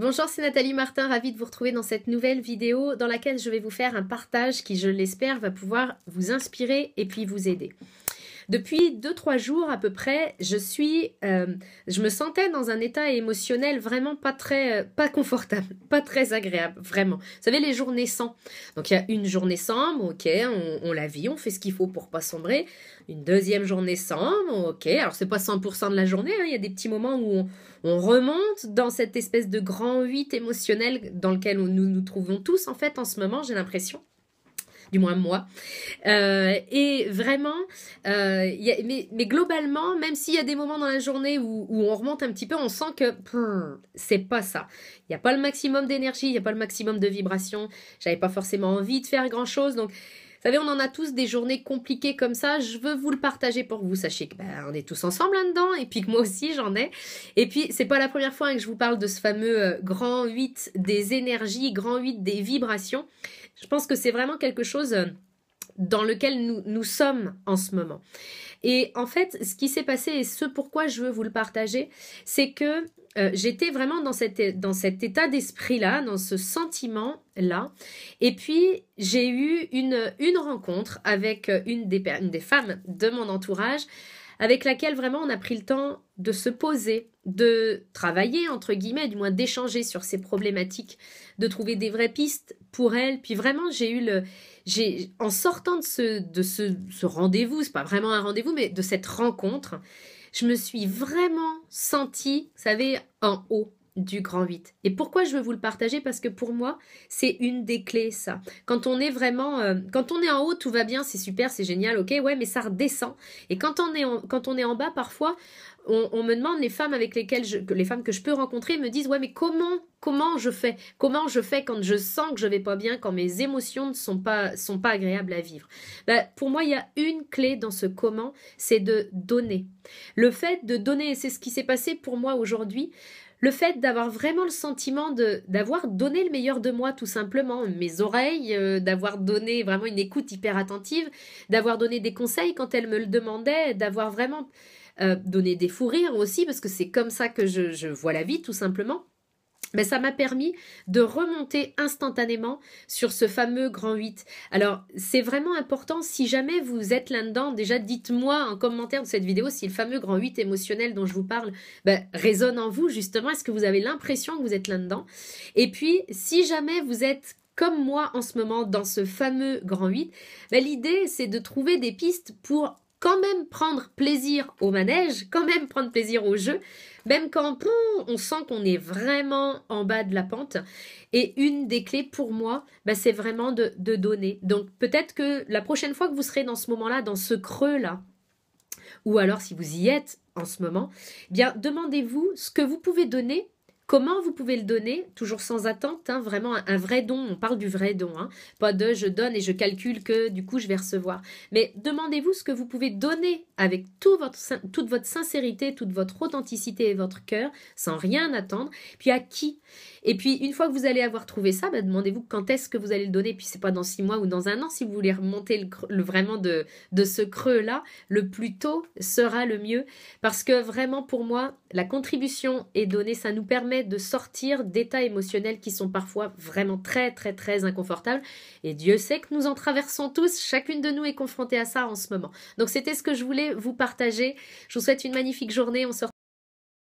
Bonjour, c'est Nathalie Martin, ravie de vous retrouver dans cette nouvelle vidéo dans laquelle je vais vous faire un partage qui, je l'espère, va pouvoir vous inspirer et puis vous aider. Depuis 2-3 jours à peu près, je me sentais dans un état émotionnel vraiment pas confortable, pas très agréable, vraiment. Vous savez, les journées sans. Donc il y a une journée sans, bon, ok, on la vit, on fait ce qu'il faut pour pas sombrer. Une deuxième journée sans, bon, ok, alors c'est pas 100% de la journée, hein, il y a des petits moments où on remonte dans cette espèce de grand 8 émotionnel dans lequel nous nous trouvons tous en fait en ce moment, j'ai l'impression. Du moins moi. Et vraiment, mais globalement, même s'il y a des moments dans la journée où on remonte un petit peu, on sent que c'est pas ça. Il n'y a pas le maximum d'énergie, il n'y a pas le maximum de vibration. J'avais pas forcément envie de faire grand-chose. Donc, vous savez, on en a tous des journées compliquées comme ça. Je veux vous le partager pour que vous sachiez que on est tous ensemble là-dedans et puis que moi aussi j'en ai. Et puis, c'est pas la première fois que je vous parle de ce fameux grand 8 des énergies, grand 8 des vibrations. Je pense que c'est vraiment quelque chose dans lequel nous sommes en ce moment. Et en fait, ce qui s'est passé et ce pourquoi je veux vous le partager, c'est que j'étais vraiment dans cet état d'esprit-là, dans ce sentiment-là. Et puis, j'ai eu une rencontre avec une des femmes de mon entourage avec laquelle vraiment on a pris le temps de se poser, de travailler, entre guillemets, du moins d'échanger sur ces problématiques, de trouver des vraies pistes pour elle. Puis vraiment, en sortant de ce rendez-vous, c'est pas vraiment un rendez-vous, mais de cette rencontre, je me suis vraiment sentie, vous savez, en haut du grand 8. Et pourquoi je veux vous le partager? Parce que pour moi, c'est une des clés, ça. Quand on est vraiment, quand on est en haut, tout va bien, c'est super, c'est génial, ok, ouais, mais ça redescend. Et quand on est en bas, parfois, on me demande, les femmes avec lesquelles les femmes que je peux rencontrer me disent, ouais, mais comment je fais? Comment je fais quand je sens que je vais pas bien, quand mes émotions ne sont pas agréables à vivre? Pour moi, il y a une clé dans ce comment, c'est de donner. Le fait de donner, et c'est ce qui s'est passé pour moi aujourd'hui, le fait d'avoir vraiment le sentiment d'avoir donné le meilleur de moi, tout simplement, mes oreilles, d'avoir donné vraiment une écoute hyper attentive, d'avoir donné des conseils quand elle me le demandait, d'avoir vraiment donné des fous rires aussi, parce que c'est comme ça que je vois la vie, tout simplement. Mais ça m'a permis de remonter instantanément sur ce fameux grand 8. Alors, c'est vraiment important, si jamais vous êtes là-dedans, déjà dites-moi en commentaire de cette vidéo si le fameux grand 8 émotionnel dont je vous parle résonne en vous, justement. Est-ce que vous avez l'impression que vous êtes là-dedans? Et puis, si jamais vous êtes comme moi en ce moment dans ce fameux grand 8, l'idée c'est de trouver des pistes pour quand même prendre plaisir au manège, quand même prendre plaisir au jeu, même quand on sent qu'on est vraiment en bas de la pente. Et une des clés pour moi, c'est vraiment de donner. Donc peut-être que la prochaine fois que vous serez dans ce moment-là, dans ce creux-là, ou alors si vous y êtes en ce moment, bien demandez-vous ce que vous pouvez donner. Comment vous pouvez le donner? Toujours sans attente, hein, vraiment un vrai don. On parle du vrai don, hein. Pas de je donne et je calcule que du coup je vais recevoir. Mais demandez-vous ce que vous pouvez donner avec toute votre sincérité, toute votre authenticité et votre cœur, sans rien attendre. Puis à qui? Et puis une fois que vous allez avoir trouvé ça, demandez-vous quand est-ce que vous allez le donner. Puis c'est pas dans 6 mois ou dans 1 an. Si vous voulez remonter vraiment de ce creux-là, le plus tôt sera le mieux. Parce que vraiment pour moi, la contribution est donnée, ça nous permet de sortir d'états émotionnels qui sont parfois vraiment très très très inconfortables, et Dieu sait que nous en traversons tous, chacune de nous est confrontée à ça en ce moment. Donc c'était ce que je voulais vous partager. Je vous souhaite une magnifique journée, on se retrouve